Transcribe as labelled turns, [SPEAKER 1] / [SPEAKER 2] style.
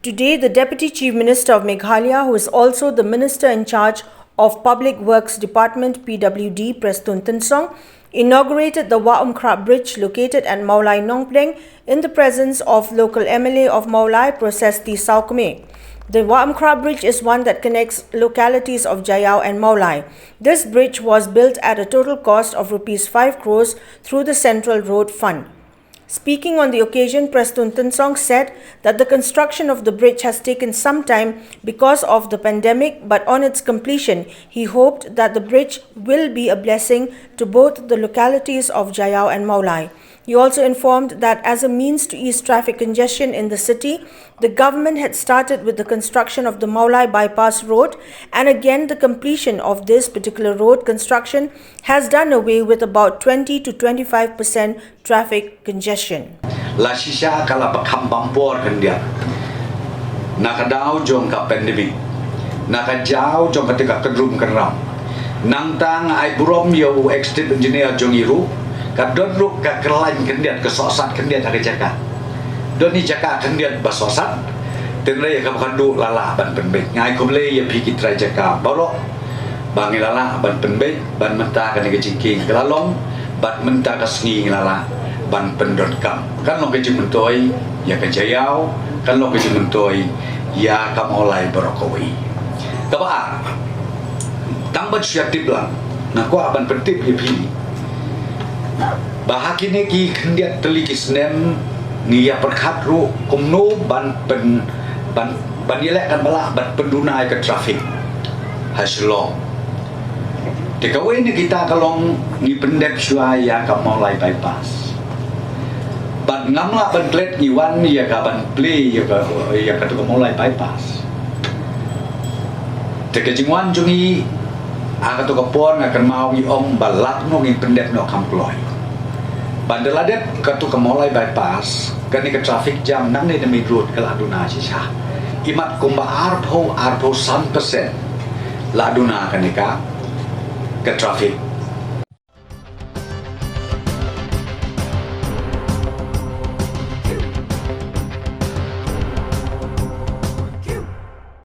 [SPEAKER 1] Today, the Deputy Chief Minister of Meghalaya, who is also the Minister in charge of Public Works Department (PWD), Prestun Tinsong, inaugurated the Waumkra Bridge located at Maulai Nongpleng in the presence of local MLA of Maulai, Prosesti Saukme. The Waumkra Bridge is one that connects localities of Jayau and Maulai. This bridge was built at a total cost of Rs 5 crores through the Central Road Fund. Speaking on the occasion, Prestun Tinsong said that the construction of the bridge has taken some time because of the pandemic, but on its completion, he hoped that the bridge will be a blessing to both the localities of Jayau and Maulai. He also informed that as a means to ease traffic congestion in the city, the government had started with the construction of the Maulai Bypass Road, and again the completion of this particular road construction has done away with about 20 to 25% traffic congestion.
[SPEAKER 2] La shisha kala bakham bampor kan dia nakadau jong ka pandemic nakajau jong ketika kedrum keram nang tang ai burom yo extend engineer jong iru kadon ruk ka kerlain kan dia kesosat kan dia tak jaga doni jaga kan dia basosat tenre ka kandu lala ban penbek ngai komle ya pikit tra jaga baro bangi lala ban penbek ban menta kan ke jingking kelalong ban menta ka sngi lala ban pendot kam kan lo ke mentoi ya ke Jayau kan lo ke mentoi ya kam olai Brokowi taba tang bat syatib lang na ko aban pentip pi bahakine ki kendiat telikis nem ni ya perkhat ru kumno ban yelek kan bala ban pendunai ke trafik haslong tekawai ni kita kalong ni pendek syaya kam olai bypass ban ngamla ban klet ngiwan ya ka ban play ya ka tu mulai bypass teke jingwan jungi aka tu kapon akan mau ngi ong balat no ngi pendek no kamploy bandeladet ka tu mulai bypass kan ni ke traffic jam nang ni demi road ke laduna sisa imat kumba arpo 100% laduna kan ni ka ke traffic